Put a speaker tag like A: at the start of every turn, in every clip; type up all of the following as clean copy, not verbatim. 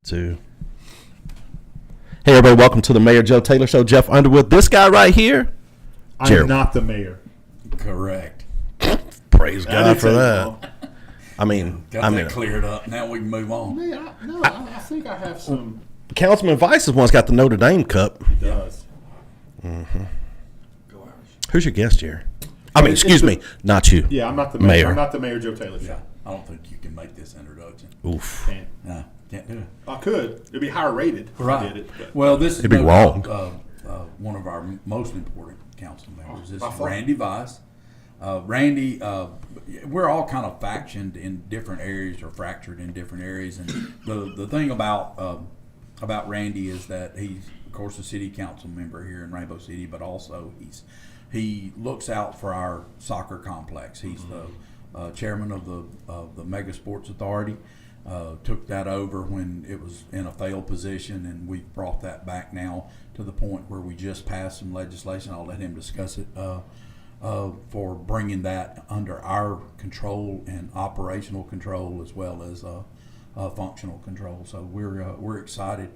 A: 2. Hey, everybody, welcome to the Mayor Joe Taylor Show. Jeff Underwood. This guy right here,
B: I'm not the mayor.
C: Correct.
A: Praise God for that.
C: Got that cleared up. Now we can move on.
B: I think I have some.
A: Councilman Vice is one's got the Notre Dame Cup.
B: He does.
A: Mm-hmm.
C: Go Irish.
A: Who's your guest here? Excuse me, not you.
B: Yeah, I'm not the
A: Mayor.
B: mayor. I'm not the Mayor Joe Taylor Show.
C: Yeah, I don't think you can make this introduction.
A: Oof.
C: No, can't do it.
B: I could. It'd be higher rated if I did it. But.
C: Well, this is
A: It'd be wrong.
C: One of our most important council members. This
B: I
C: is
B: thought-
C: Randy Vice. Randy, we're all kind of factioned in different areas or fractured in different areas. And the thing about Randy is that he's, of course, a city council member here in Rainbow City, but also he looks out for our soccer complex. He's the chairman of the Mega Sports Authority. Took that over when it was in a failed position, and we've brought that back now to the point where we just passed some legislation. I'll let him discuss it for bringing that under our control and operational control as well as functional control. So we're excited.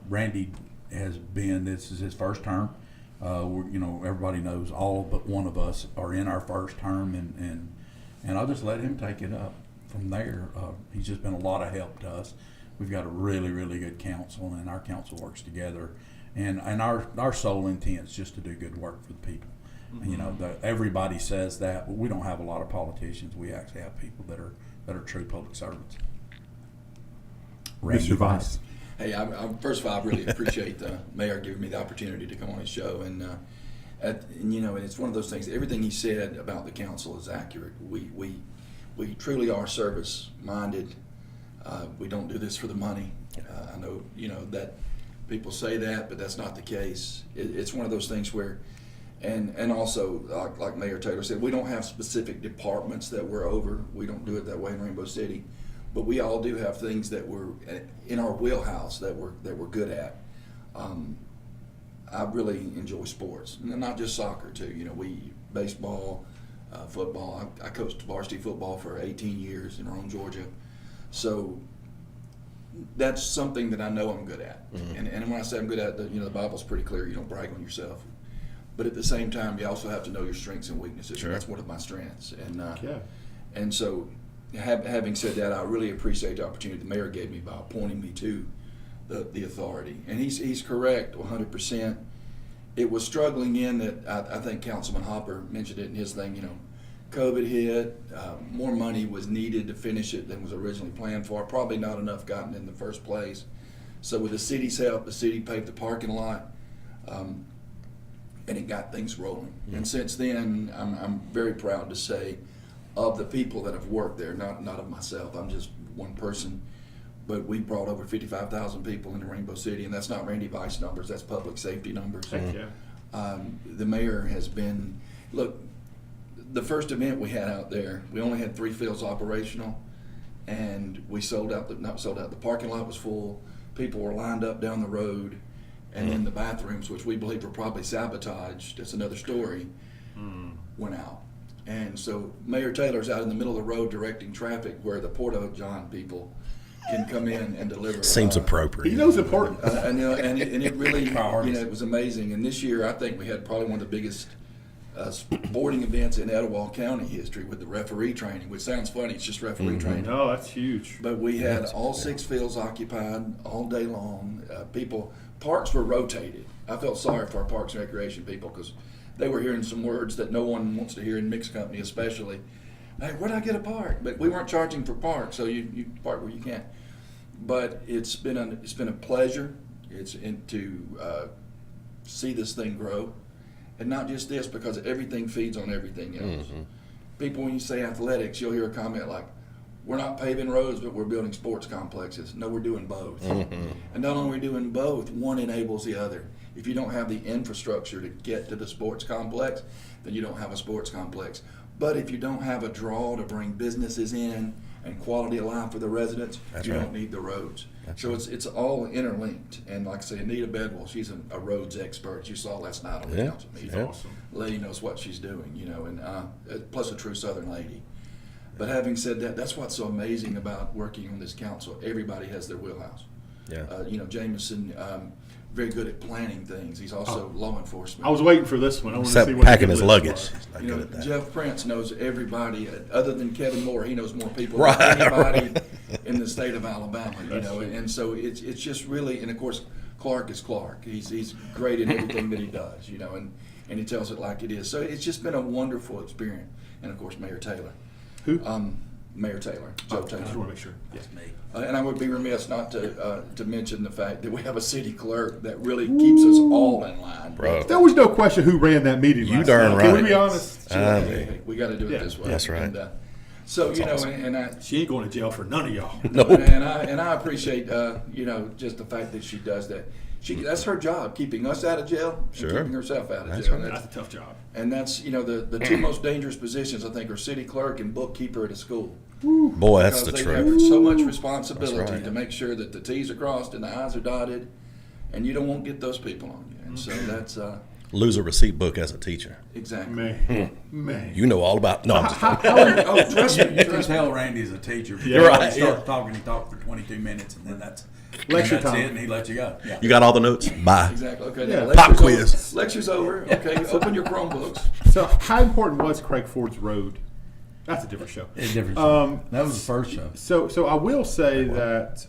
C: Randy has been. This is his first term. Everybody knows all but one of us are in our first term, and I'll just let him take it up from there. He's just been a lot of help to us. We've got a really, really good council, and our council works together. And our sole intent is just to do good work for the people. Mm-hmm. And, everybody says that, but we don't have a lot of politicians. We actually have people that are true public servants.
B: Mr. Vice.
D: Hey, first of all, I really appreciate the mayor giving me the opportunity to come on his show, and it's one of those things. Everything he said about the council is accurate. We truly are service minded. We don't do this for the money. I know that people say that, but that's not the case. It's one of those things where, and also like Mayor Taylor said, we don't have specific departments that we're over. We don't do it that way in Rainbow City. But we all do have things that we're in our wheelhouse that we're good at. I really enjoy sports, and not just soccer too. We baseball, football. I coached varsity football for 18 years in Rome, Georgia. So that's something that I know I'm good at. Mm-hmm. And when I say I'm good at, the Bible's pretty clear. You don't brag on yourself. But at the same time, you also have to know your strengths and weaknesses.
A: Sure.
D: And that's one of my strengths. And
B: Yeah.
D: and so. Having said that, I really appreciate the opportunity the mayor gave me by appointing me to the authority. And he's correct 100%. It was struggling in that I think Councilman Hopper mentioned it in his thing, COVID hit, more money was needed to finish it than was originally planned for, probably not enough gotten in the first place. So with the city's help, the city paved the parking lot, and it got things rolling. Mm-hmm. And since then, I'm very proud to say, of the people that have worked there, not of myself. I'm just one person, but we brought over 55,000 people into Rainbow City, and that's not Randy Vice numbers. That's public safety numbers.
B: Heck yeah.
D: The mayor has been. Look, the first event we had out there, we only had 3 fields operational, and we sold out. The parking lot was full. People were lined up down the road, and then the bathrooms, which we believe were probably sabotaged. That's another story. Went out. And so Mayor Taylor's out in the middle of the road directing traffic where the Porto John people can come in and deliver.
A: Seems appropriate.
B: He knows important.
D: And it really, it was amazing. And this year, I think we had probably one of the biggest sporting events in Etowah County history with the referee training, which sounds funny. It's just referee training.
B: No, that's huge.
D: But we had all 6 fields occupied all day long. Parks were rotated. I felt sorry for our Parks and Recreation people because they were hearing some words that no one wants to hear in mixed company, especially. Hey, where'd I get a park? But we weren't charging for park, so you park where you can. But it's been a pleasure. To see this thing grow, and not just this, because everything feeds on everything else. Mm-hmm. People, when you say athletics, you'll hear a comment like, "We're not paving roads, but we're building sports complexes." No, we're doing both. Mm-hmm. And not only are we doing both, one enables the other. If you don't have the infrastructure to get to the sports complex, then you don't have a sports complex. But if you don't have a draw to bring businesses in and quality of life for the residents, you don't need the roads. So it's all interlinked. And like I say, Anita Bedwell, she's a roads expert. You saw last night on the council meeting.
B: She's awesome.
D: Lady knows what she's doing, and plus a true Southern lady. But having said that, that's what's so amazing about working on this council. Everybody has their wheelhouse.
A: Yeah.
D: Jameson, very good at planning things. He's also law enforcement.
B: I was waiting for this one. I wanted to
A: Except
B: see what
A: packing
B: the
A: his
B: list
A: luggage.
B: was.
A: He's not
D: You
A: good
D: know,
A: at that.
D: Jeff Prince knows everybody, other than Kevin Moore. He knows more people
A: Right,
D: than anybody in the state of Alabama. And so it's just really, and of course, Clark is Clark. He's great in everything that he does. And he tells it like it is. So it's just been a wonderful experience. And of course, Mayor Taylor.
B: Who?
D: Mayor Taylor, Joe
B: I
D: Taylor.
B: just want to make sure. Yeah.
C: That's me.
D: And I would be remiss not to mention the fact that we have a city clerk that really keeps us all in line.
A: Bro.
B: There was no question who ran that meeting.
A: You
B: last
A: darn
B: night. Can
A: right.
B: we be honest?
D: Hey, we got to do it
B: Yeah,
D: this way.
A: that's right.
D: And, so
A: awesome.
D: and I
B: She ain't going to jail for none of y'all.
D: and I appreciate just the fact that she does that. That's her job, keeping us out of jail and
A: Sure.
D: keeping herself out of
A: That's
D: jail.
A: right.
B: That's a tough job.
D: And that's the two most dangerous positions I think are city clerk and bookkeeper at a school.
A: Boy, that's the
D: Because they
A: truth.
D: have so much responsibility
A: That's right.
D: to make sure that the T's are crossed and the I's are dotted, and you don't want to get those people on you. And so that's
A: Lose a receipt book as a teacher.
D: exactly.
B: Man.
A: You know all about. No, I'm just kidding.
D: Oh, trust me,
C: You can
D: trust me.
C: tell Randy's a teacher.
B: Yeah.
A: Right,
C: He starts
A: yeah.
C: talking, he talked for 22 minutes, and then that's
B: Lecture
C: and that's
B: time.
C: it, and he lets you go. Yeah.
A: You got all the notes? Bye.
D: Exactly. Okay.
B: Yeah.
D: now
A: Pop
D: lecture's
A: quiz.
D: Over. Lecture's over. Okay. Open your Chromebooks.
B: So, how important was Craig Ford's Road? That's a different show.
C: It's different. That was the first show.
B: So I will say that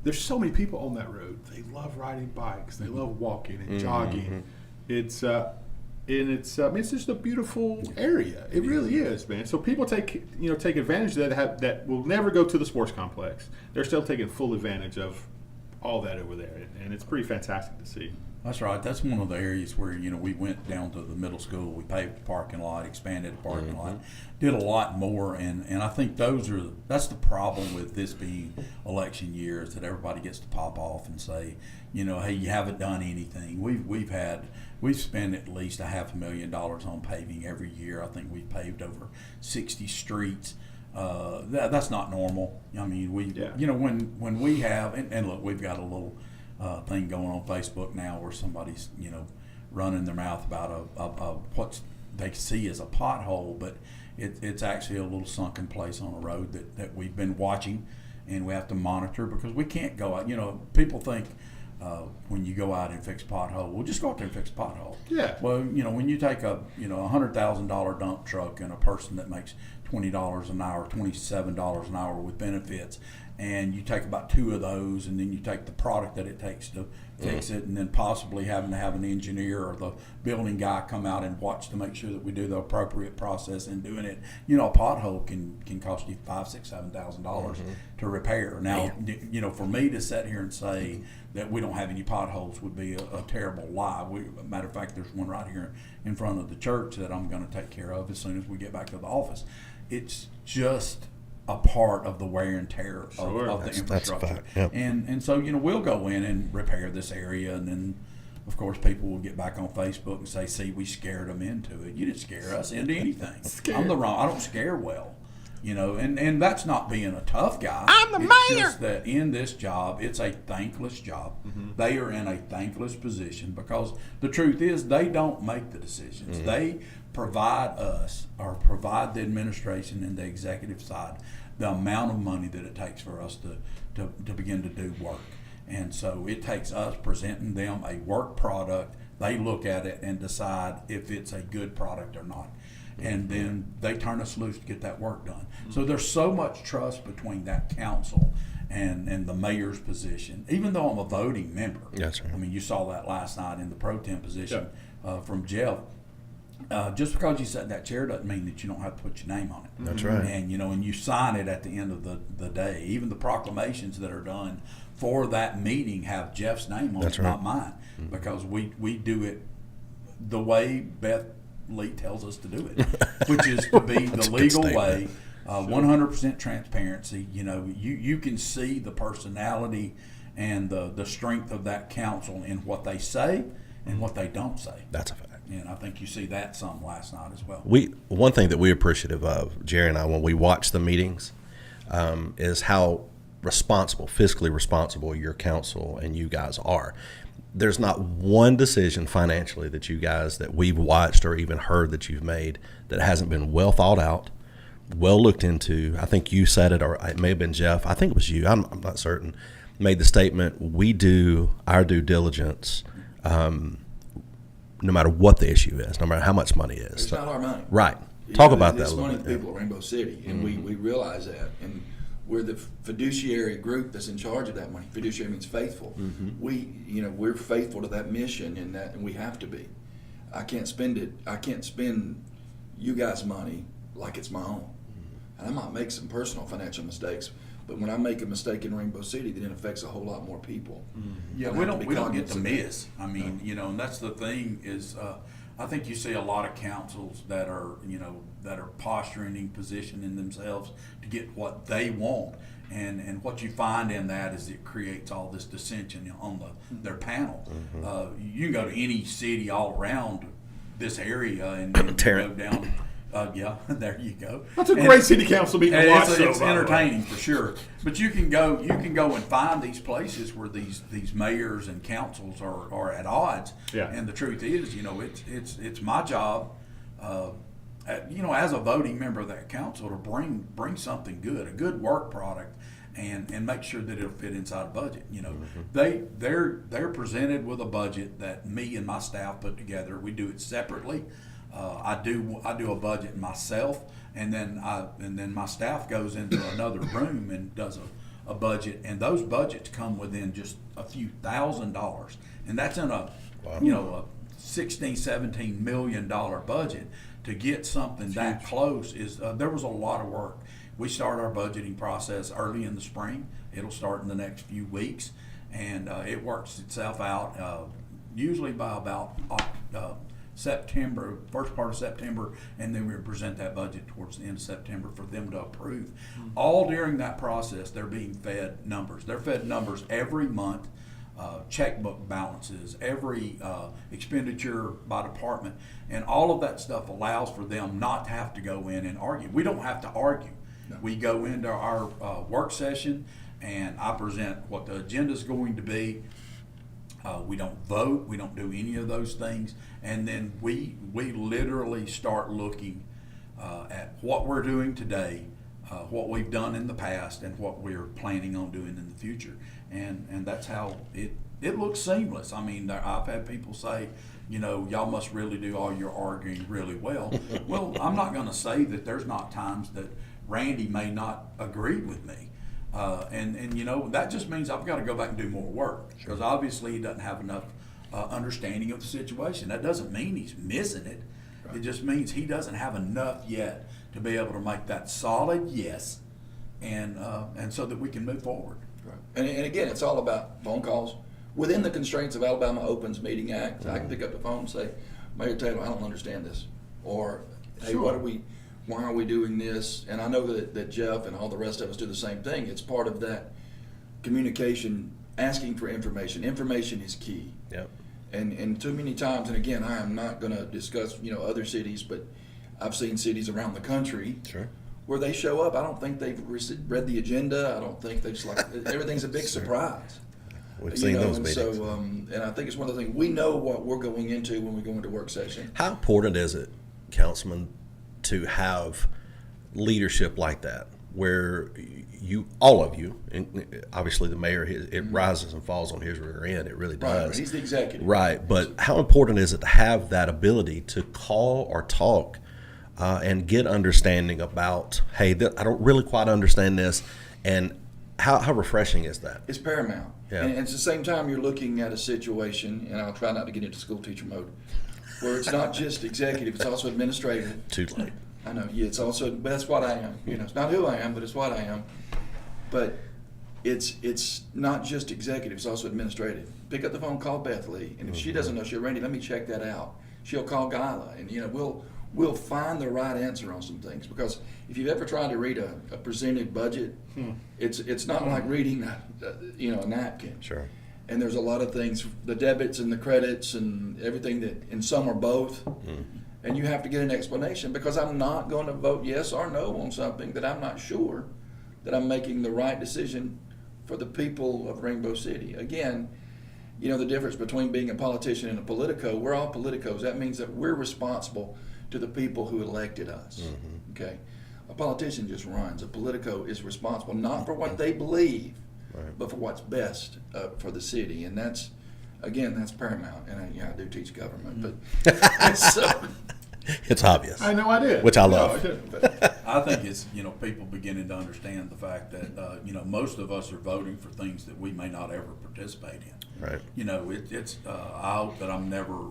B: there's so many people on that road. They love riding bikes. They love walking and jogging. It's just a beautiful area. It really is, man. So people take advantage of that will never go to the sports complex. They're still taking full advantage of all that over there, and it's pretty fantastic to see.
C: That's right. That's one of the areas where we went down to the middle school. We paved the parking lot, expanded the parking lot, did a lot more, and I think that's the problem with this being election year is that everybody gets to pop off and say, hey, you haven't done anything. We've spent at least $500,000 on paving every year. I think we've paved over 60 streets. That's not normal. I mean, when we have and look, we've got a little thing going on Facebook now where somebody's running their mouth about what they see as a pothole, but it's actually a little sunken place on a road that we've been watching, and we have to monitor because we can't go out. People think when you go out and fix a pothole, well, just go out there and fix a pothole.
B: Yeah.
C: Well, when you take a $100,000 dump truck and a person that makes $20 an hour, $27 an hour with benefits, and you take about 2 of those, and then you take the product that it takes to fix it, and then possibly having to have an engineer or the building guy come out and watch to make sure that we do the appropriate process in doing it. A pothole can cost you $5,000, $6,000, $7,000 to repair. Now, for me to sit here and say that we don't have any potholes would be a terrible lie. Matter of fact, there's one right here in front of the church that I'm going to take care of as soon as we get back to the office. It's just a part of the wear and tear of the infrastructure.
A: That's a fact. Yep.
C: And so, we'll go in and repair this area, and then, of course, people will get back on Facebook and say, see, we scared them into it. You didn't scare us into anything. I don't scare well. And that's not being a tough guy. I'm the mayor. It's just that in this job, it's a thankless job. They are in a thankless position because the truth is they don't make the decisions. They provide us or provide the administration and the executive side the amount of money that it takes for us to begin to do work. And so it takes us presenting them a work product. They look at it and decide if it's a good product or not. And then they turn us loose to get that work done. So there's so much trust between that council and the mayor's position, even though I'm a voting member.
A: That's right.
C: I mean, you saw that last night in the pro tem position from Jeff. Just because you sat in that chair doesn't mean that you don't have to put your name on it.
A: That's right.
C: And and you sign it at the end of the day. Even the proclamations that are done for that meeting have Jeff's name on
A: That's
C: it,
A: right.
C: not mine, because we do it the way Beth Lee tells us to do it, which is to be the
A: That's a good
C: legal
A: statement.
C: way, 100% transparency. You can see the personality and the strength of that council in what they say and what they don't say.
A: That's a fact.
C: And I think you see that some last night as well.
A: One thing that we're appreciative of, Jerry and I, when we watch the meetings, is how fiscally responsible your council and you guys are. There's not one decision financially that we've watched or even heard that you've made that hasn't been well thought out, well looked into. I think you said it, or it may have been Jeff. I think it was you. I'm not certain. Made the statement, we do our due diligence no matter what the issue is, no matter how much money is.
D: It's not our money.
A: Right. Talk
D: You know,
A: about that a
D: it's
A: little
D: money
A: bit.
D: of the people of Rainbow City, and we realize that. And we're the fiduciary group that's in charge of that money. Fiduciary means faithful. We're faithful to that mission, and we have to be. I can't spend it. I can't spend you guys' money like it's my own. And I might make some personal financial mistakes, but when I make a mistake in Rainbow City, then it affects a whole lot more people.
C: Yeah,
D: And I
C: we
D: have to
C: don't
D: be
C: we don't get to
D: cognizant of that.
C: miss. I mean, and that's the thing is, I think you see a lot of councils that are that are posturing, positioning themselves to get what they want, and what you find in that is it creates all this dissension on their panel. You can go to any city all around this area and you go
A: Tarrant.
C: down. Yeah, there you go.
B: That's a great city council meeting to
C: And
B: watch.
C: it's
B: though, by the way.
C: entertaining for sure. But you can go and find these places where these mayors and councils are at odds.
B: Yeah.
C: And the truth is, it's my job, as a voting member of that council to bring something good, a good work product, and make sure that it'll fit inside a budget. They're presented with a budget that me and my staff put together. We do it separately. I do a budget myself, and then my staff goes into another room and does a budget, and those budgets come within just a few $1,000s, and that's in a $16, $17 million budget. To get something that close is there was a lot of work. We start our budgeting process early in the spring. It'll start in the next few weeks, and it works itself out usually by about September, first part of September, and then we present that budget towards the end of September for them to approve. All during that process, they're being fed numbers. They're fed numbers every month, checkbook balances, every expenditure by department, and all of that stuff allows for them not to have to go in and argue. We don't have to argue. No. We go into our work session, and I present what the agenda is going to be. We don't vote. We don't do any of those things. And then we literally start looking at what we're doing today, what we've done in the past, and what we're planning on doing in the future. And that's how it looks seamless. I mean, I've had people say, y'all must really do all your arguing really well. Well, I'm not going to say that there's not times that Randy may not agree with me. And that just means I've got to go back and do more work, because obviously he doesn't have enough understanding of the situation. That doesn't mean he's missing it. Right. It just means he doesn't have enough yet to be able to make that solid yes, and so that we can move forward.
D: Right. And again, it's all about phone calls. Within the constraints of Alabama Opens Meeting Act, I can pick up the phone and say, Mayor Taylor, I don't understand this. Or, hey, why are we doing this? And I know that Jeff and all the rest of us do the same thing. It's part of that communication, asking for information. Information is key.
A: Yep.
D: And too many times, and again, I am not going to discuss other cities, but I've seen cities around the country where they show up. I don't think they've read the agenda. I don't think they just everything's a big surprise.
A: We've seen those meetings.
D: So, and I think it's one of the things we know what we're going into when we go into work session.
A: How important is it, Councilman, to have leadership like that, where all of you, and obviously the mayor, it rises and falls on his rear end. It really does.
D: Right, he's the executive.
A: Right, but how important is it to have that ability to call or talk and get understanding about, hey, I don't really quite understand this, and how refreshing is that?
D: It's paramount.
A: Yeah.
D: And at the same time, you're looking at a situation, and I'll try not to get into school teacher mode, where it's not just executive, it's also administrative.
A: Too late.
D: I know, yeah, it's also, but that's what I am. It's not who I am, but it's what I am. But it's not just executive, it's also administrative. Pick up the phone, call Beth Lee, and if she doesn't know, she'll, Randy, let me check that out. She'll call Guyla, and we'll find the right answer on some things. Because if you've ever tried to read a presented budget, it's not like reading a napkin.
A: Sure.
D: And there's a lot of things, the debits and the credits and everything and some are both. And you have to get an explanation, because I'm not going to vote yes or no on something that I'm not sure that I'm making the right decision for the people of Rainbow City. Again, the difference between being a politician and a politico, we're all politicos. That means that we're responsible to the people who elected us. Okay. A politician just runs. A politico is responsible not for what they believe, but for what's best for the city, and that's paramount. And I do teach government, but so,
A: It's obvious.
B: I had no idea.
A: Which I
B: No,
A: love.
B: didn't, but
C: I think it's, people beginning to understand the fact that, most of us are voting for things that we may not ever participate in.
A: Right.
C: I hope that I'm never,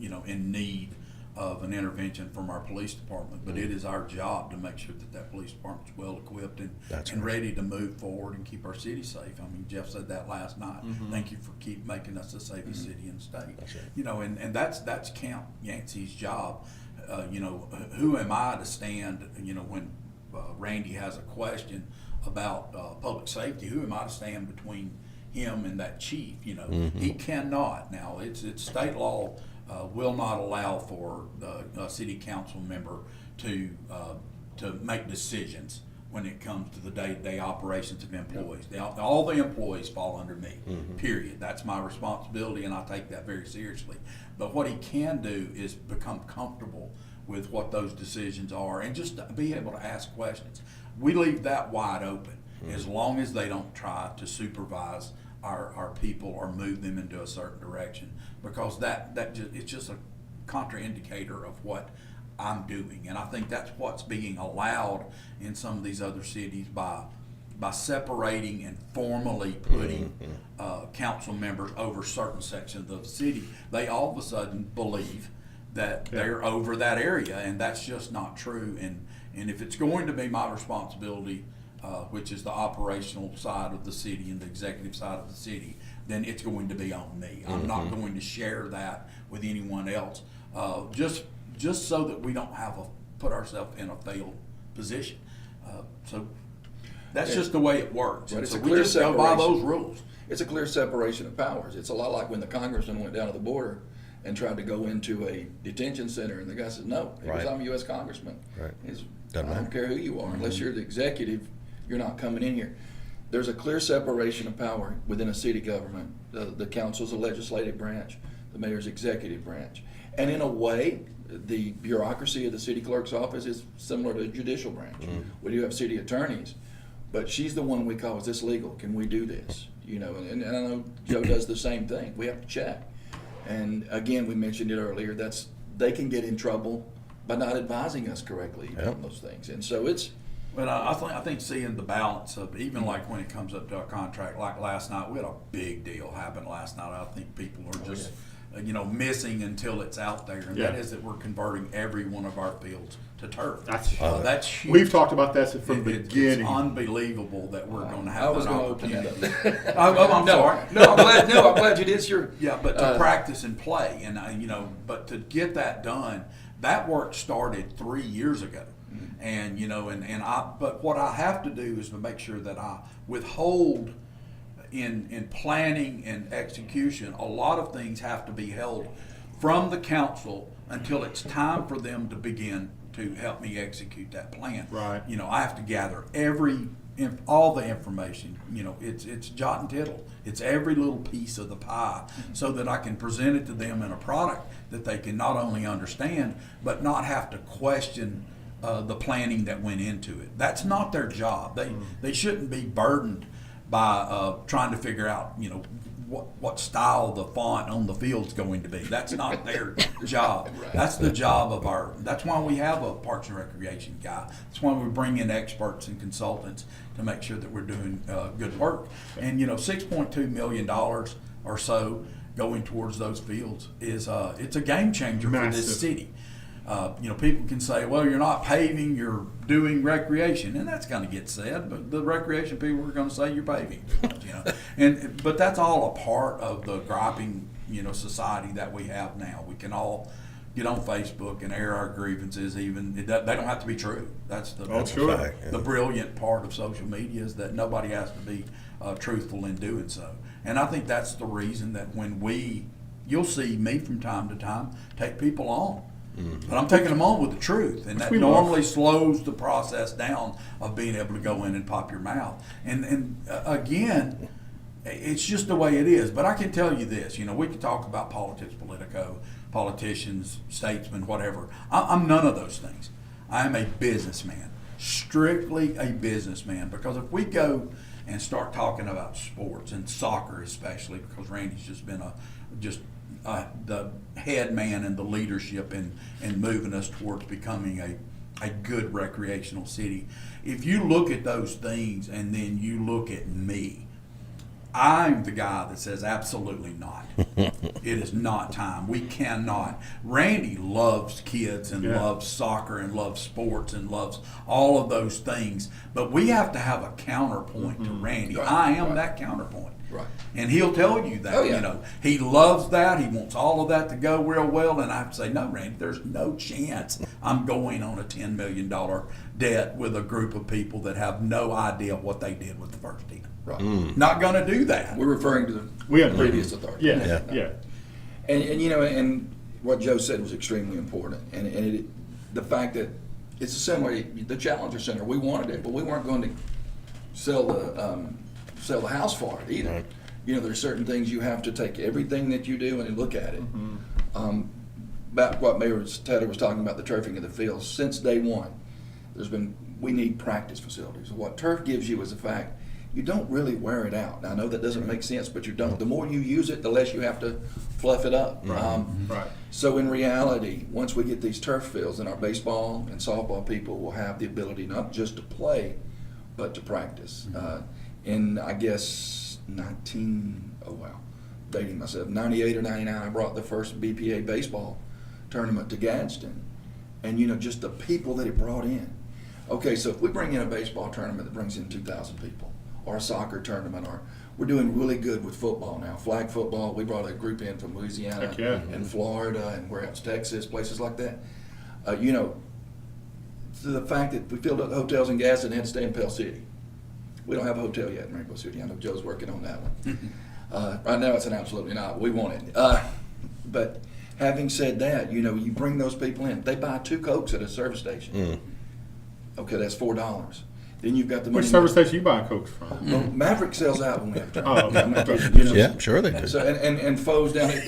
C: in need of an intervention from our police department, but it is our job to make sure that police department's well equipped and ready to move forward and keep our city safe. I mean, Jeff said that last night. Thank you for keep making us the safest city in the state.
A: That's right.
C: And that's Camp Yancey's job. Who am I to stand, when Randy has a question about public safety, who am I to stand between him and that chief? He cannot. Now, it's state law will not allow for a city council member to make decisions when it comes to the day-to-day operations of employees. All the employees fall under me, period. That's my responsibility, and I take that very seriously. But what he can do is become comfortable with what those decisions are and just be able to ask questions. We leave that wide open as long as they don't try to supervise our people or move them into a certain direction, because it's just a contraindicator of what I'm doing. And I think that's what's being allowed in some of these other cities by separating and formally putting council members over certain sections of the city. They all of a sudden believe that they're over that area, and that's just not true. And if it's going to be my responsibility, which is the operational side of the city and the executive side of the city, then it's going to be on me. I'm not going to share that with anyone else, just so that we don't put ourselves in a failed position. So that's just the way it works.
D: But
C: And
D: it's
C: so
D: a
C: we
D: clear
C: just go by
D: separation.
C: those rules.
D: It's a clear separation of powers. It's a lot like when the congressman went down to the border and tried to go into a detention center, and the guy said, no, because
A: Right.
D: I'm a U.S. congressman.
A: Right.
D: It's,
A: Doesn't
D: I don't
A: matter.
D: care who you are. Unless you're the executive, you're not coming in here. There's a clear separation of power within a city government. The council's a legislative branch, the mayor's executive branch. And in a way, the bureaucracy of the city clerk's office is similar to the judicial branch. We do have city attorneys, but she's the one we call, is this legal? Can we do this? And I know Joe does the same thing. We have to check. And again, we mentioned it earlier, they can get in trouble by not advising us correctly on those things. And so it's,
C: But I think seeing the balance of, even like when it comes up to a contract, like last night, we had a big deal happen last night. I think people are just, missing until it's out there, and that is that we're converting every one of our fields to turf. That's huge.
B: we've talked about that from the
C: It's
B: beginning.
C: unbelievable that we're going to
D: I
C: have
D: was
C: that
D: going to open
C: opportunity.
D: that up.
C: I'm sorry.
D: I'm glad you did.
C: Yeah, but to practice and play, and but to get that done, that work started 3 years ago, and but what I have to do is to make sure that I withhold in planning and execution. A lot of things have to be held from the council until it's time for them to begin to help me execute that plan.
B: Right.
C: I have to gather all the information. It's jot and tittle. It's every little piece of the pie, so that I can present it to them in a product that they can not only understand, but not have to question the planning that went into it. That's not their job. They shouldn't be burdened by trying to figure out, what style the font on the field's going to be. That's not their job. That's the job of that's why we have a Parks and Recreation guy. That's why we bring in experts and consultants to make sure that we're doing good work. And, $6.2 million or so going towards those fields is, it's a game changer for
B: Massive.
C: this city. People can say, well, you're not paving, you're doing recreation, and that's going to get said, but the recreation people are going to say you're paving. But that's all a part of the griping, society that we have now. We can all get on Facebook and air our grievances, even they don't have to be true. That's
B: Sure.
A: fact, yeah.
C: the brilliant part of social media, is that nobody has to be truthful in doing so. And I think that's the reason that you'll see me from time to time take people on. But I'm taking them on with the truth, and that
B: we love.
C: normally slows the process down of being able to go in and pop your mouth. And again, it's just the way it is. But I can tell you this, we can talk about politics, politicians, statesmen, whatever. I'm none of those things. I am a businessman. strictly a businessman. Because if we go and start talking about sports and soccer especially, because Randy's just been the head man in the leadership in moving us towards becoming a good recreational city. If you look at those things and then you look at me, I'm the guy that says absolutely not. It is not time. We cannot. Randy loves kids and loves soccer and loves sports and loves all of those things. But we have to have a counterpoint to Randy.
D: Right,
C: I am
D: right.
C: that counterpoint.
D: Right.
C: And he'll tell you that,
D: Oh, yeah.
C: you know, he loves that. He wants all of that to go real well. And I have to say, no, Randy, there's no chance I'm going on a $10 million debt with a group of people that have no idea what they did with the first team.
D: Right.
C: Not going to do that.
D: We're referring to the
B: We understand.
D: previous authority.
B: Yeah.
D: And you know, and what Joe said was extremely important. And the fact that it's similar, the Challenger Center, we wanted it, but we weren't going to sell the house for it either.
A: Right.
D: You know, there's certain things you have to take everything that you do and look at it. About what Mayor Taylor was talking about, the turfing of the fields, since day one, we need practice facilities. What turf gives you is the fact you don't really wear it out. Now, I know that doesn't make sense, but you don't. The more you use it, the less you have to fluff it up.
B: Right.
D: So in reality, once we get these turf fields, then our baseball and softball people will have the ability not just to play, but to practice. In, I guess, dating myself, 98 or 99, I brought the first BPA baseball tournament to Gadsden. And, you know, just the people that it brought in. Okay, so if we bring in a baseball tournament that brings in 2,000 people, or a soccer tournament, or we're doing really good with football now. Flag football, we brought a group in from Louisiana
B: Heck yeah.
D: and Florida and where else, Texas, places like that. You know, to the fact that we filled up the hotels in Gadsden and had to stay in Pell City. We don't have a hotel yet in Rainbow City. I know Joe's working on that one. Right now it's an absolutely not. We want it. But having said that, you know, you bring those people in. They buy 2 Cokes at a service station. Okay, that's $4. Then you've got the money.
B: Which service station you buying Cokes from?
D: Well, Maverick sells out when we have to.
B: Oh, okay.
D: I'm not kidding, you know.
A: Yeah, sure they do.
D: So, and Foe's down at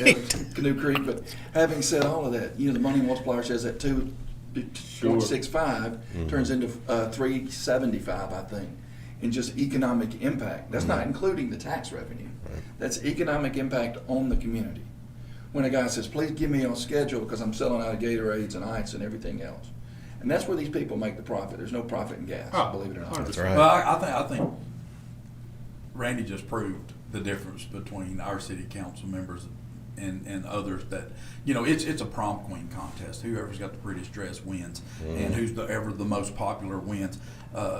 D: Canoe Creek. But having said all of that, you know, the money multiplier says that 2.65 turns into 375, I think, in just economic impact. That's not including the tax revenue. That's economic impact on the community. When a guy says, please give me on schedule because I'm selling out of Gatorades and ice and everything else. And that's where these people make the profit. There's no profit in gas,
B: Oh,
D: believe it or not.
B: 100%.
A: That's right.
C: Well, I think Randy just proved the difference between our city council members and others. That, you know, it's a prom queen contest. Whoever's got the prettiest dress wins, and who's ever the most popular wins.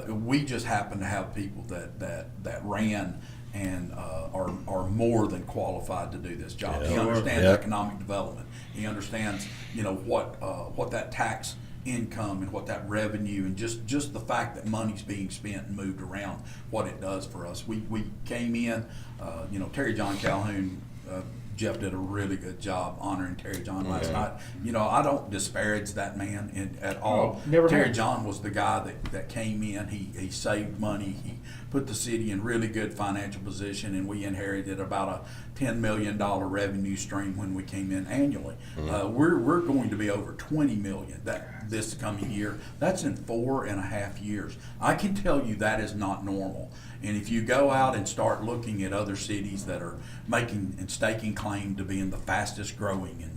C: We just happen to have people that ran and are more than qualified to do this job.
A: Yeah.
C: He understands
A: Yeah.
C: economic development. He understands, you know, what that tax income and what that revenue and just the fact that money's being spent and moved around, what it does for us. We came in, you know, Terry John Calhoun, Jeff did a really good job honoring Terry John last night. You know, I don't disparage that man at all.
B: Never
C: Terry
B: have.
C: John was the guy that came in. He saved money. He put the city in really good financial position, and we inherited about a $10 million revenue stream when we came in annually. We're going to be over $20 million this coming year. That's in 4.5 years. I can tell you that is not normal. And if you go out and start looking at other cities that are making and staking claim to being the fastest growing and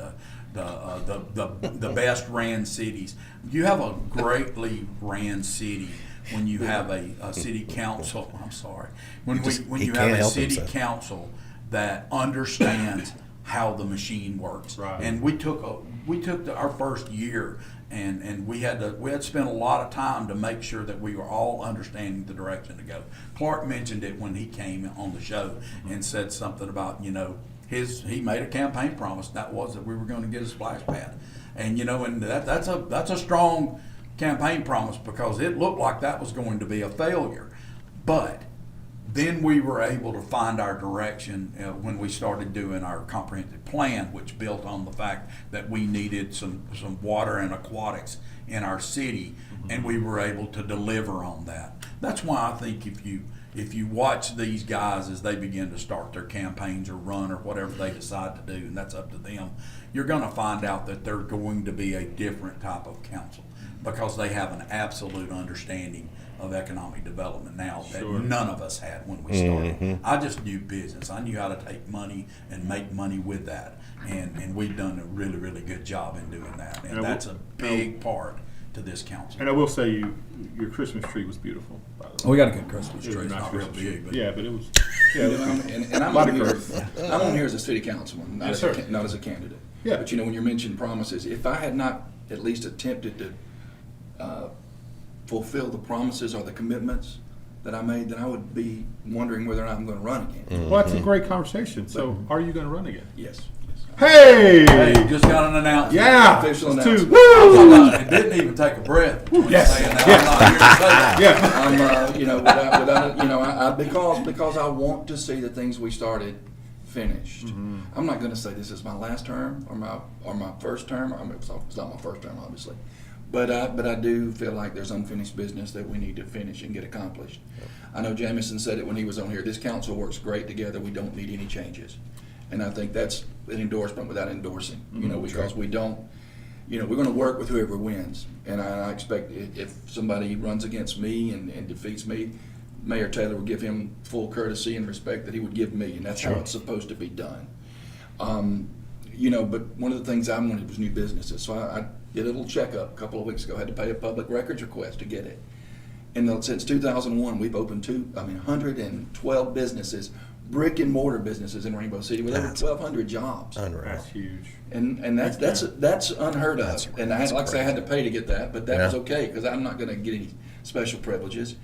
C: the best ran cities, you have a greatly ran city when you have a city council. I'm sorry. When
A: He
C: you
A: can't
C: have a
A: help
C: city
A: himself.
C: council that understands how the machine works.
B: Right.
C: And we took our first year and we had to spend a lot of time to make sure that we were all understanding the direction to go. Clark mentioned it when he came on the show and said something about, you know, he made a campaign promise, that was that we were going to get a splash pad. And, you know, and that's a strong campaign promise because it looked like that was going to be a failure. But then we were able to find our direction when we started doing our comprehensive plan, which built on the fact that we needed some water and aquatics in our city, and we were able to deliver on that. That's why I think if if you watch these guys as they begin to start their campaigns or run or whatever they decide to do, and that's up to them, you're going to find out that they're going to be a different type of council because they have an absolute understanding of economic development now that
B: Sure.
C: none of us had when we started. I just knew business. I knew how to take money and make money with that, and we've done a really, really good job in doing that, and
B: And
C: that's a big part to this council.
B: And I will say, your Christmas tree was beautiful. By the way.
C: We got a good Christmas
B: It was
C: tree.
B: a
C: It's
B: nice
C: not real
B: Christmas tree.
C: big, but
B: Yeah, but it was.
D: You
B: Yeah,
D: know,
B: it was
D: and I'm
B: Lot
D: on
B: of
D: here.
B: growth.
D: I'm on here as a city councilman, not,
B: Yes,
D: as,
B: sir.
D: not as a candidate.
B: Yeah.
D: But you know, when you're mentioning promises, if I had not at least attempted to fulfill the promises or the commitments that I made, then I would be wondering whether or not I'm going to run again.
B: Well, that's a great conversation. So, are you going to run again?
D: Yes.
B: Hey!
C: hey, just got an announcement.
B: Yeah!
D: Official
B: Let's do-
D: announcement.
C: It didn't even take a breath.
B: Yes.
C: Saying that. I'm not here to say that.
B: Yeah.
D: I'm, without, because I want to see the things we started finished. I'm not going to say this is my last term or my first term. I mean, it's not my first term, obviously, but I do feel like there's unfinished business that we need to finish and get accomplished. I know Jameson said it when he was on here. This council works great together. We don't need any changes, and I think that's an endorsement without endorsing. You know, because we don't. You know, we're going to work with whoever wins, and I expect if somebody runs against me and defeats me, Mayor Taylor will give him full courtesy and respect that he would give me, and that's how it's supposed to be done. You know, but one of the things I wanted was new businesses, so I did a little checkup a couple of weeks ago. I had to pay a public records request to get it. And since 2001, we've opened 112 businesses, brick and mortar businesses in Rainbow City with over 1,200 jobs.
A: Unreal.
B: That's huge.
D: And that's unheard of. And I had, like I say, I had to pay to get that, but that was
A: Yeah.
D: okay because I'm not going to get any special privileges.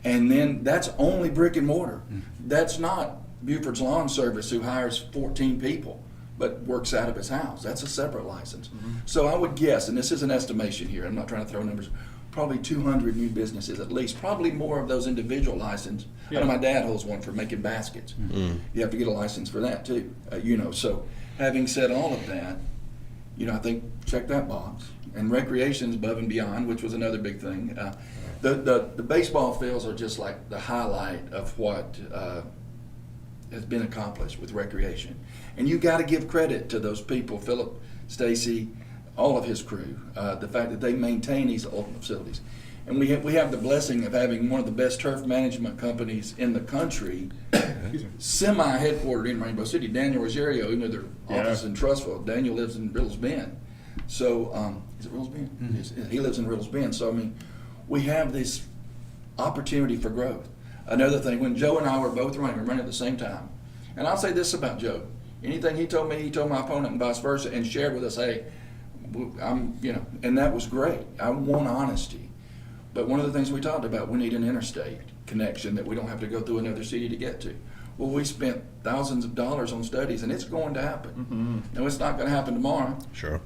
D: And then that's only brick and mortar. That's not Buford's Lawn Service, who hires 14 people but works out of his house. That's a separate license. So I would guess, and this is an estimation here, I'm not trying to throw numbers, probably 200 new businesses at least, probably more of those individual license. I know my dad holds one for making baskets. You have to get a license for that too. You know, so having said all of that, you know, I think check that box. And recreation's above and beyond, which was another big thing. The baseball fields are just like the highlight of what has been accomplished with recreation. And you got to give credit to those people, Philip, Stacy, all of his crew, the fact that they maintain these ultimate facilities. And we have the blessing of having one of the best turf management companies in the country, semi-headquartered in Rainbow City. Daniel Rosario, even though their office in Trussville, Daniel lives in Riddles Bend. So, is it Riddles Bend? Yes, he lives in Riddles Bend. So, I mean, we have this opportunity for growth. Another thing, when Joe and I were both running at the same time, and I'll say this about Joe: anything he told me, he told my opponent, and vice versa, and shared with us. Hey, and that was great. I want honesty. But one of the things we talked about, we need an interstate connection that we don't have to go through another city to get to. Well, we spent thousands of dollars on studies, and it's going to happen. Now, it's not going to happen tomorrow,
A: Sure.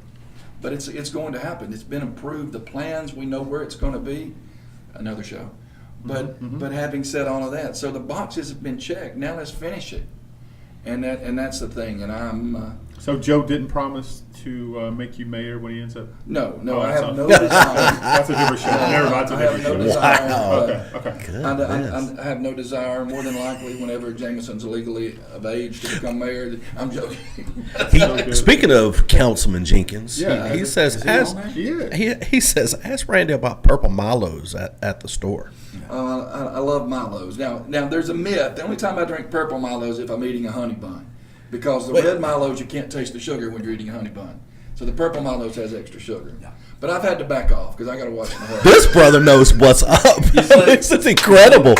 D: but it's going to happen. It's been approved. The plans, we know where it's going to be. Another show. But having said all of that, so the boxes have been checked. Now let's finish it. And that's the thing. And I'm
B: So Joe didn't promise to make you mayor when he ends up.
D: no,
B: Oh,
D: I
B: that's
D: have
B: not-
D: no desire.
B: That's a different show. Never mind. That's a
D: I have
B: different
D: no
B: show.
D: desire.
A: Wow.
B: Okay.
D: I have no desire. More than likely, whenever Jameson's legally of age to become mayor, I'm joking.
A: Speaking of Councilman Jenkins,
B: Yeah.
A: he says,
C: Is he
A: ask,
C: on there?
B: Yeah.
A: he says, ask Randy about purple Milos at the store.
D: I love Milos. Now there's a myth. The only time I drink purple Milos if I'm eating a honey bun, because the red Milos you can't taste the sugar when you're eating a honey bun. So the purple Milos has extra sugar.
C: Yeah.
D: But I've had to back off because I got to watch my health.
A: This brother knows what's up. This is incredible.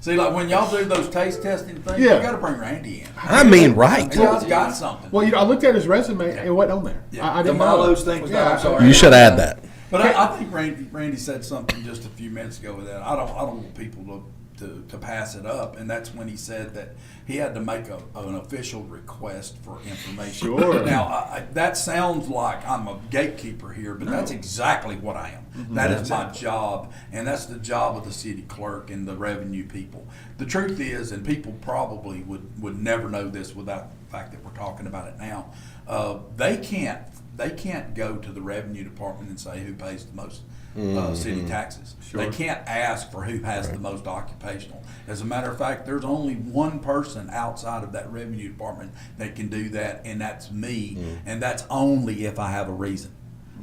C: See, like when y'all do those taste testing things,
B: Yeah.
C: you got to bring Randy in.
A: I mean, right.
C: That guy's got something.
B: Well, I looked at his resume and it wasn't on there.
C: Yeah.
B: I
D: The
B: didn't know.
D: Milos thing was
B: Yeah.
D: I'm sorry.
A: You should add that.
C: But I think Randy said something just a few minutes ago with that. I don't want people to pass it up, and that's when he said that he had to make an official request for information.
B: Sure.
C: Now that sounds like I'm a gatekeeper here, but that's exactly what I am. That is my job, and that's the job of the city clerk and the revenue people. The truth is, and people probably would never know this without the fact that we're talking about it now, they can't go to the revenue department and say who pays the most city taxes.
B: Sure.
C: They can't ask for who has the most occupational. As a matter of fact, there's only one person outside of that revenue department that can do that, and that's me. And that's only if I have a reason.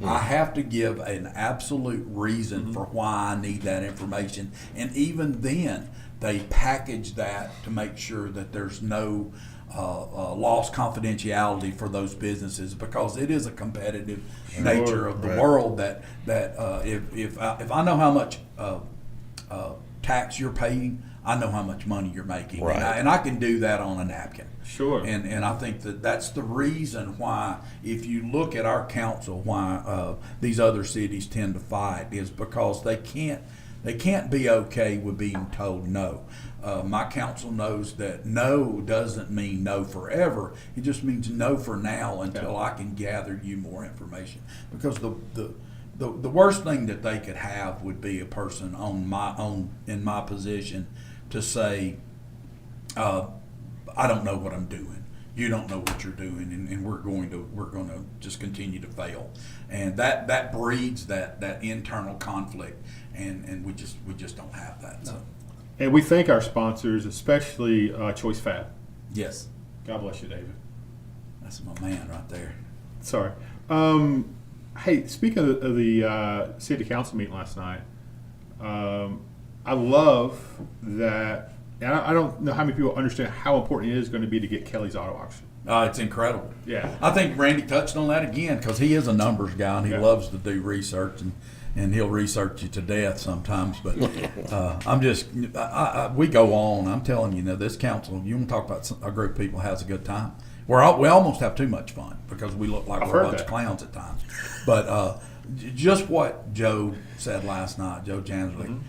C: I have to give an absolute reason for why I need that information. And even then, they package that to make sure that there's no lost confidentiality for those businesses, because it is a competitive nature of the world that if I know how much tax you're paying, I know how much money you're making,
A: Right.
C: and I can do that on a napkin.
B: Sure.
C: And I think that that's the reason why, if you look at our council, why these other cities tend to fight is because they can't be okay with being told no. My council knows that no doesn't mean no forever. It just means no for now until I can gather you more information. Because the worst thing that they could have would be a person in my position to say, I don't know what I'm doing. You don't know what you're doing, and we're going to just continue to fail, and that breeds that internal conflict, and we just don't have that. So
B: And we thank our sponsors, especially Choice Fab.
C: yes,
B: God bless you, David.
C: that's my man right there.
B: Sorry. Hey, speaking of the city council meeting last night, I love that, and I don't know how many people understand how important it is going to be to get Kelly's auto auction.
C: It's incredible.
B: Yeah.
C: I think Randy touched on that again because he is a numbers guy and he
B: Yeah.
C: loves to do research, and he'll research you to death sometimes. But we go on. I'm telling you, this council, you want to talk about a group of people has a good time. We almost have too much fun because we look like
B: I've
C: we're a
B: heard
C: bunch of
B: that.
C: clowns at times. But just what Joe said last night, Joe Jansley,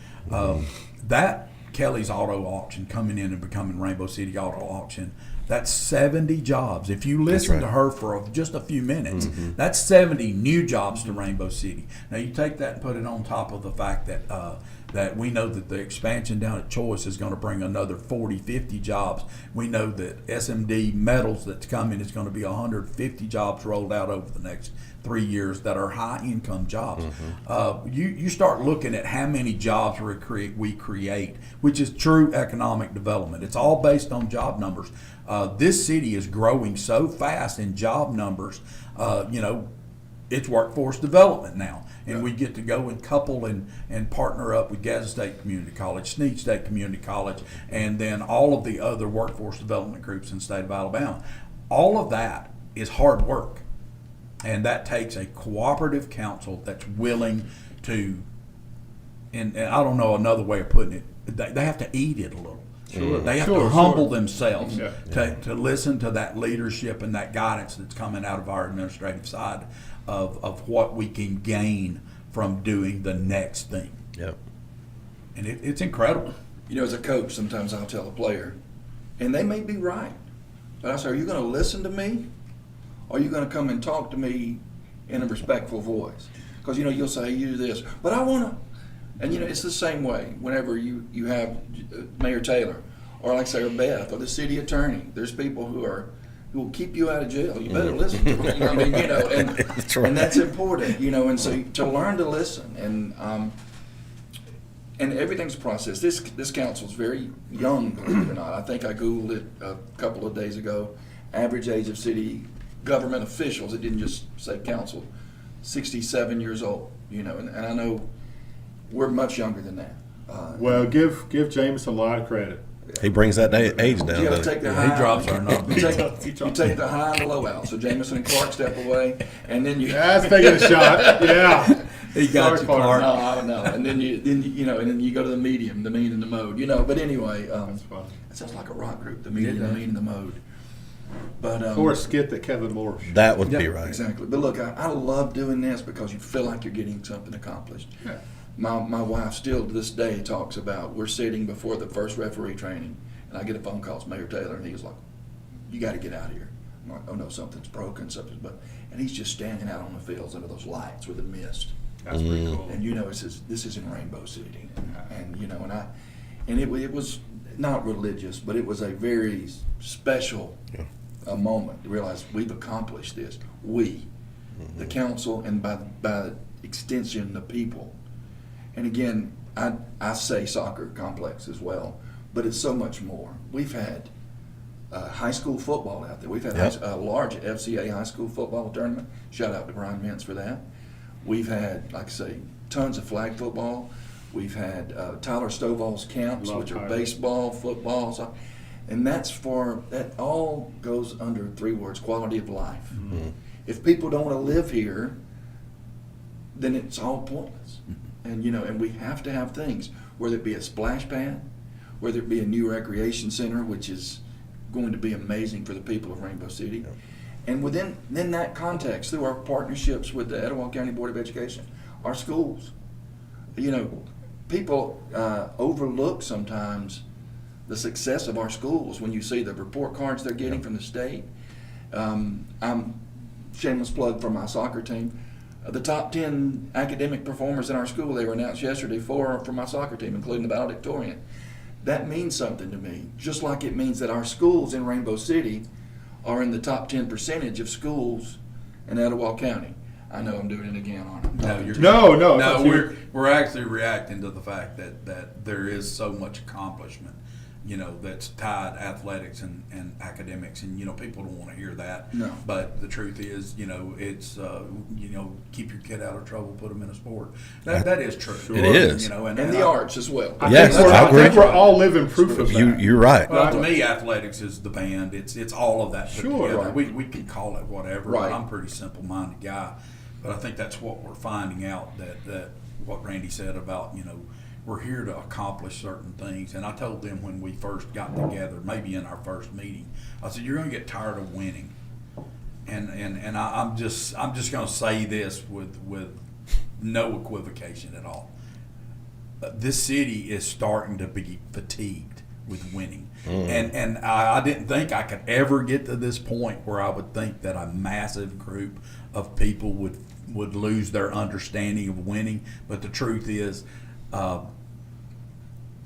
C: that Kelly's auto auction coming in and becoming Rainbow City Auto Auction, that's 70 jobs. If you listen
A: right.
C: to her for just a few minutes, that's 70 new jobs to Rainbow City. Now you take that and put it on top of the fact that that we know that the expansion down at Choice is going to bring another 40, 50 jobs. We know that SMD Metals that's coming is going to be 150 jobs rolled out over the next 3 years that are high income jobs. You start looking at how many jobs we create, which is true economic development. It's all based on job numbers. This city is growing so fast in job numbers, it's workforce development now. And we get to go and couple and partner up with Gadsden State Community College, Snead State Community College, and then all of the other workforce development groups in the state of Alabama. All of that is hard work. And that takes a cooperative council that's willing to, and I don't know another way of putting it, they have to eat it a little.
B: Sure.
C: They have
B: Sure,
C: to humble
B: sure.
C: themselves
B: Yeah.
C: to listen to that leadership and that guidance that's coming out of our administrative side of what we can gain from doing the next thing.
A: Yep.
C: And it's incredible.
D: As a coach, sometimes I'll tell a player, and they may be right, but I say, are you going to listen to me? Or are you going to come and talk to me in a respectful voice? Because, you'll say, you do this, but I want to. And, it's the same way whenever you have Mayor Taylor, or like say, or Beth, or the city attorney. There's people who will keep you out of jail. You better listen to them. And
A: That's right.
D: and that's important, and so to learn to listen, and everything's a process. This council's very young, believe it or not. I think I Googled it a couple of days ago. Average age of city government officials, it didn't just say council, 67 years old, and I know we're much younger than that.
B: Well, give James a lot of credit.
A: He brings that age down.
D: You got to
A: doesn't
D: take the
C: He
D: high.
C: drops our number.
B: He
D: You
B: drops
D: take the high and the low out. So Jameson and Clark step away, and then you.
B: That's taking a shot. Yeah.
C: He got
B: Sorry,
C: you,
B: Clark.
C: Clark.
D: No, I don't know. And then and then you go to the medium, the mean, and the mode. But anyway,
B: That's fun.
D: it sounds like a rock group. The medium, the mean, and the mode. But
B: Or a skit that Kevin Moore.
A: That would be
C: Yeah,
A: right.
D: exactly. But look, I love doing this because you feel like you're getting something accomplished.
B: Yeah.
D: My wife still to this day talks about, we're sitting before the first referee training, and I get a phone call, it's Mayor Taylor, and he's like, you got to get out of here. I'm like, oh no, something's broken, and he's just standing out on the fields under those lights with the mist.
B: That's pretty cool.
D: And it says, this is in Rainbow City. And it was not religious, but it was a very special a moment to realize we've accomplished this. The council, and by extension, the people And again, I say soccer complex as well, but it's so much more. We've had high school football out there. We've had
A: Yep.
D: a large FCA high school football tournament. Shout out to Brian Mintz for that. We've had, like I say, tons of flag football. We've had Tyler Stovall's camps,
B: Love
D: which are
B: Tyler.
D: baseball, football, and that all goes under 3 words: quality of life. If people don't want to live here, then it's all pointless. And and we have to have things, whether it be a splash pad, whether it be a new recreation center, which is going to be amazing for the people of Rainbow City. And within that context, through our partnerships with the Etowah County Board of Education, our schools, people overlook sometimes the success of our schools when you see the report cards they're getting from the state. I'm shameless plug for my soccer team. The top 10 academic performers in our school, they were announced yesterday, 4 from my soccer team, including the valedictorian. That means something to me, just like it means that our schools in Rainbow City are in the top 10% of schools in Etowah County. I know I'm doing it again, aren't I?
C: No, you're
B: No,
C: no.
B: that's
C: We're actually reacting to the fact that there is so much accomplishment, that's tied athletics and academics, and people don't want to hear that.
D: No.
C: But the truth is, it's keep your kid out of trouble, put them in a sport. That is true.
A: It is.
D: And the arts as well.
A: Yes, I
B: I think
A: agree.
B: we're all living proof of that.
A: You're right.
C: Well, to me, athletics is the band. It's all of that put
B: Sure.
C: together.
D: Right.
C: We can call it whatever.
D: Right.
C: But I'm a pretty simple-minded guy. But I think that's what we're finding out, that what Randy said about, we're here to accomplish certain things. And I told them when we first got together, maybe in our first meeting, I said, you're going to get tired of winning. And I'm just going to say this with no equivocation at all. This city is starting to be fatigued with winning. And I didn't think I could ever get to this point where I would think that a massive group of people would lose their understanding of winning. But the truth is,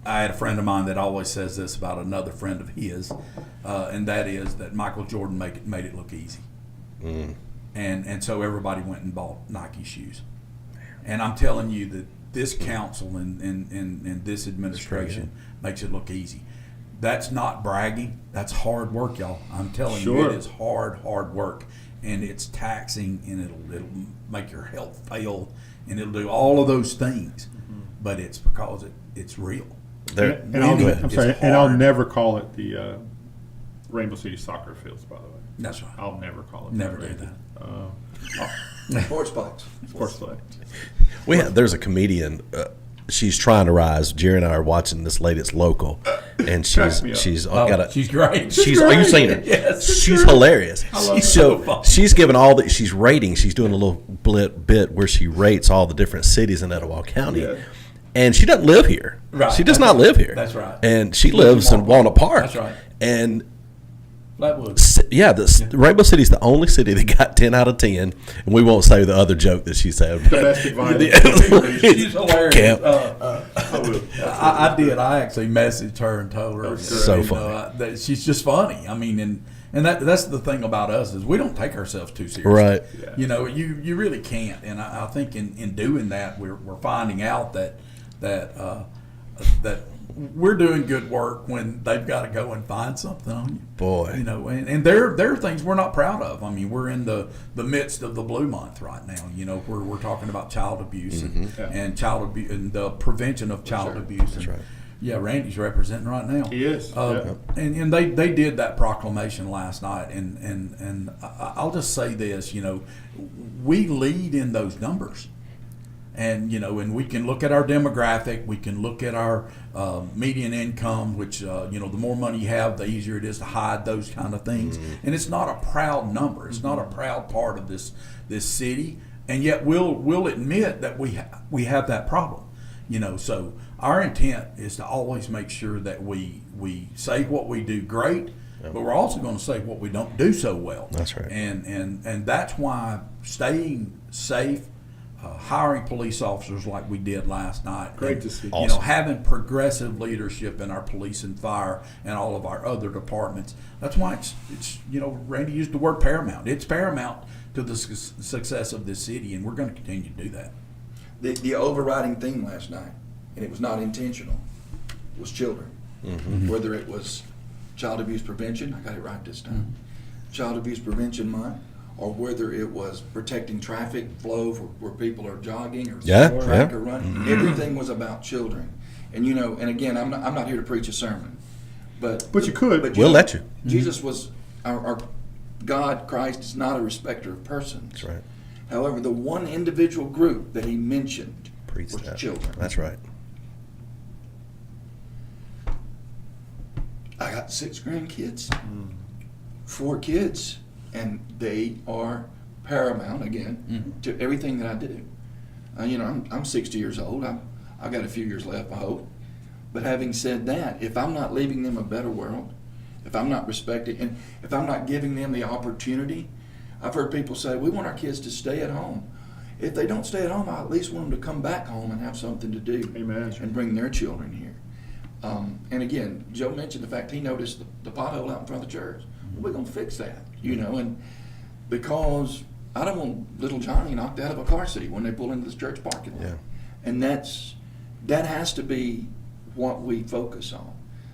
C: I had a friend of mine that always says this about another friend of his, and that is that Michael Jordan made it look easy. And so everybody went and bought Nike shoes. And I'm telling you that this council and this administration makes it look easy. That's not bragging. That's hard work, y'all. I'm telling you,
B: Sure.
C: it is hard work. And it's taxing, and it'll make your health fail, and it'll do all of those things. But it's because it's real.
A: There,
B: And
A: go
B: I'll,
A: ahead.
B: I'm sorry,
C: It's
B: and I'll
C: hard.
B: never call it the Rainbow City soccer fields, by the way.
C: That's right.
B: I'll never call it
C: Never
B: that.
C: do that.
D: Sports bikes.
B: Sports play.
A: There's a comedian. She's trying to rise. Jerry and I are watching this lady. It's local, and
B: Cracks me up.
A: she's got a.
C: She's great.
A: She's. Are you seen her?
C: Yes.
A: She's hilarious.
C: She's so funny.
A: she's given all the. She's rating. She's doing a little bit where she rates all the different cities in Etowah County.
B: Yeah.
A: And she doesn't live here.
C: Right.
A: She does
C: That's
A: not
C: right.
A: live here.
C: That's right.
A: And she lives in Walnut Park.
C: That's right.
A: And
C: Flatwood.
A: Rainbow City's the only city that got 10 out of 10. And we won't say the other joke that she said.
B: Domestic violence.
C: She's hilarious.
A: Camp.
C: I did. I actually messaged her and told her.
A: So funny.
C: That she's just funny. I mean, and that's the thing about us is we don't take ourselves too seriously.
A: Right.
B: Yeah.
C: You really can't. And I think in doing that, we're finding out that we're doing good work when they've got to go and find something on you.
A: Boy.
C: And there are things we're not proud of. I mean, we're in the midst of the Blue Month right now. Where we're talking about child abuse and child abuse and the prevention of child abuse. That's
A: right.
C: Yeah, Randy's representing right now.
B: He is.
C: And they did that proclamation last night. And I'll just say this. We lead in those numbers. And and we can look at our demographic, we can look at our median income, which the more money you have, the easier it is to hide those kind of things. And it's not a proud number. It's not a proud part of this city. And yet we'll admit that we have that problem. So our intent is to always make sure that we say what we do great, but we're also going to say what we don't do so well.
A: That's right.
C: And that's why staying safe. Hiring police officers like we did last night.
B: Great to see.
A: Awesome.
C: Having progressive leadership in our police and fire and all of our other departments. That's why it's Randy used the word paramount. It's paramount to the success of this city, and we're going to continue to do that.
D: the overriding theme last night, and it was not intentional, was children. Whether it was Child Abuse Prevention, I got it right this time, Child Abuse Prevention Month, or whether it was protecting traffic flow for where people are jogging or track or running. Everything was about children. And you know, and again, I'm not here to preach a sermon, but
B: you could.
D: But
A: We'll let you.
D: Jesus was our God. Christ is not a respecter of persons.
A: That's right.
D: However, the one individual group that he mentioned
A: Preach
D: was
A: that.
D: children.
A: That's right.
D: I got 6 grandkids, 4 kids, and they are paramount again to everything that I do. You know, I'm 60 years old. I've got a few years left, I hope. But having said that, if I'm not leaving them a better world, if I'm not respecting, and if I'm not giving them the opportunity, I've heard people say, we want our kids to stay at home. If they don't stay at home, I at least want them to come back home and have something to do.
B: Amen.
D: And bring their children here. And again, Joe mentioned the fact he noticed the pothole out in front of the church. Well, we're going to fix that, you know, and because I don't want little Johnny knocked out of a car seat when they pull into this church parking lot.
A: Yeah.
D: And that has to be what we focus on,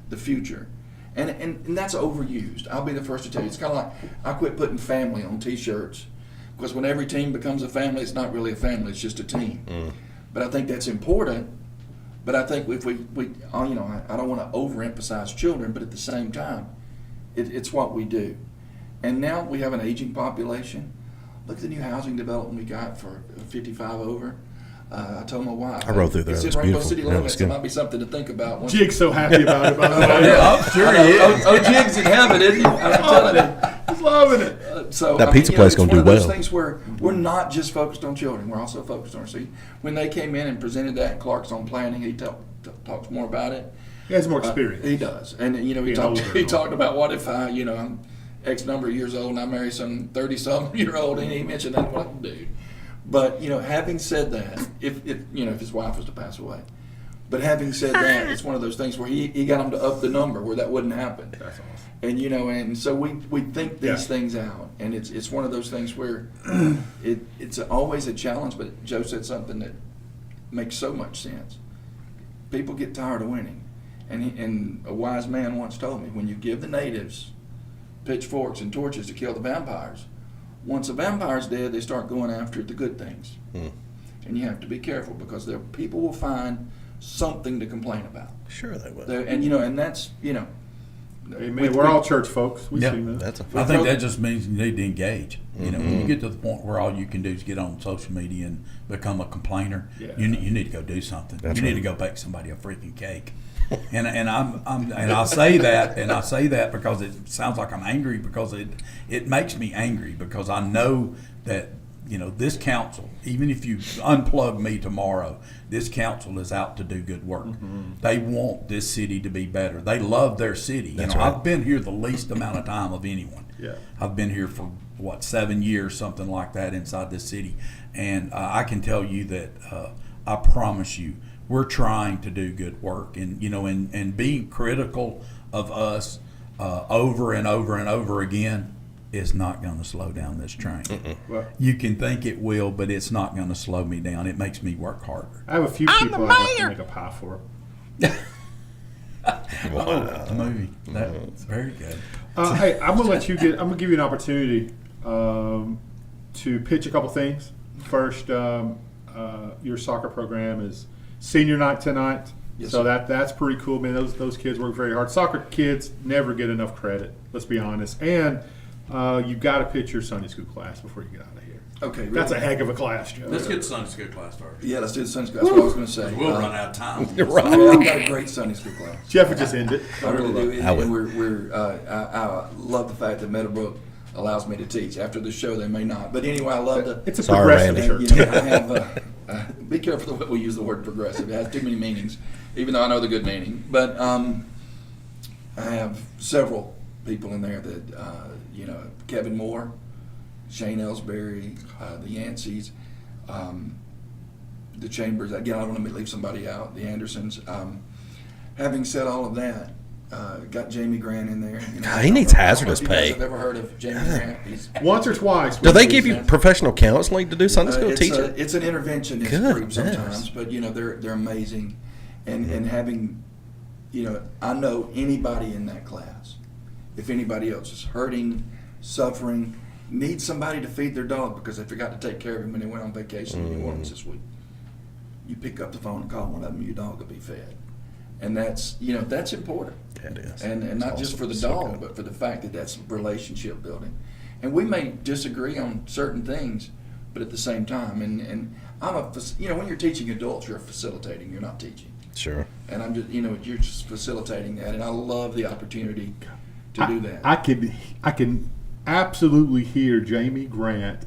D: the future. And that's overused. I'll be the first to tell you. It's kind of like I quit putting family on T-shirts because when every team becomes a family, it's not really a family, it's just a team. But I think that's important. But I think if we you know, I don't want to overemphasize children, but at the same time, it's what we do. And now we have an aging population. Look at the new housing development we got for 55 over. I told my wife.
A: I rode through there.
D: It's
A: It
D: in
A: was
D: Rainbow
A: beautiful.
D: City
A: Yeah, it was
D: limits. It
A: good.
D: might be something to think about. Once
B: Jig's so happy about it, by the way.
C: I'm sure he is.
D: Oh, Jig's in heaven, isn't he? I'm telling you.
B: He's loving it.
D: So
A: That pizza place
D: it's
A: gonna
D: one
A: do
D: of those
A: well.
D: things where we're not just focused on children; we're also focused on. See, when they came in and presented that, Clark's on planning. He talks more about it.
B: He has more experience.
D: He does, and you know, he
B: Being older.
D: talked about what if I'm X number of years old and I marry some 30-something-year-old, and he mentioned that what I can do. But you know, having said that, if his wife was to pass away, but having said that, it's one of those things where he got him to up the number where that wouldn't happen.
B: That's awesome.
D: And you know, and so we think these
B: Yeah.
D: things out, and it's one of those things where it's always a challenge. But Joe said something that makes so much sense. People get tired of winning, and a wise man once told me, when you give the natives pitchforks and torches to kill the vampires, once a vampire's dead, they start going after the good things, and you have to be careful because people will find something to complain about.
A: Sure they will.
D: And you know, and that's
B: Amen. We're all church folks. We've
C: Yeah.
B: seen that.
A: That's a
C: I think that just means you need to engage. You know, when you get to the point where all you can do is get on social media and become a complainer,
B: Yeah.
C: you need to go do something.
A: That's
C: you need
A: right.
C: to go bake somebody a freaking cake. And I say that because it sounds like I'm angry because it makes me angry because I know that this council, even if you unplug me tomorrow, this council is out to do good work. They want this city to be better. They love their city.
A: That's right.
C: I've been here the least amount of time of anyone.
B: Yeah.
C: I've been here for 7 years, something like that, inside this city, and I can tell you that I promise you, we're trying to do good work, and and being critical of us over and over and over again is not going to slow down this train.
B: Well,
C: You can think it will, but it's not going to slow me down. It makes me work harder.
B: I have a few people I'd like to make a pie for.
C: The movie, that's very good.
B: Hey, I'm gonna give you an opportunity to pitch a couple things. First, your soccer program is senior night tonight,
D: Yes,
B: so
D: sir.
B: that's pretty cool, man. Those kids work very hard. Soccer kids never get enough credit. Let's be honest. And you've got to pitch your Sunday school class before you get out of here.
D: Okay,
B: That's a
D: really?
B: heck of a class, Joe.
C: Let's get Sunday school class started.
D: Yeah, let's do the Sunday school. That's what I was going to say.
C: We'll run out of time.
A: Right.
D: Yeah, I've got a great Sunday school class.
B: Jeff would just end it.
D: I really do.
A: I would.
D: And I love the fact that Meadowbrook allows me to teach. After the show, they may not. But anyway, I love to.
B: It's a
A: Sorry,
B: progressive
A: Randy.
B: church.
D: I have. Be careful the way we use the word progressive. It has too many meanings, even though I know the good meaning. But I have several people in there that Kevin Moore, Shane Ellsbury, the Yanceys, the Chambers. Again, I don't want to leave somebody out. The Andersons. Having said all of that, Got Jamie Grant in there. You know,
A: God, he needs hazardous
D: I don't know if
A: pay.
D: you guys have ever heard of Jamie Grant? He's,
B: Once or twice.
A: Do they give you professional counseling to do Sunday school
D: it's,
A: teaching?
D: it's an interventionist
A: Goodness.
D: group sometimes, but you know they're amazing, and having, you know, I know anybody in that class, if anybody else is hurting, suffering, needs somebody to feed their dog because they forgot to take care of him when they went on vacation in New Orleans this week, you pick up the phone and call one of them, your dog will be fed, and that's, you know, that's important.
A: It is.
D: And not just for the
A: So
D: dog,
A: good.
D: but for the fact that that's relationship building. And we may disagree on certain things, but at the same time, and I'm you know, when you're teaching adults, you're facilitating, you're not teaching.
A: Sure.
D: And I'm just, you know, you're just facilitating that, and I love the opportunity to do that.
B: I can absolutely hear Jamie Grant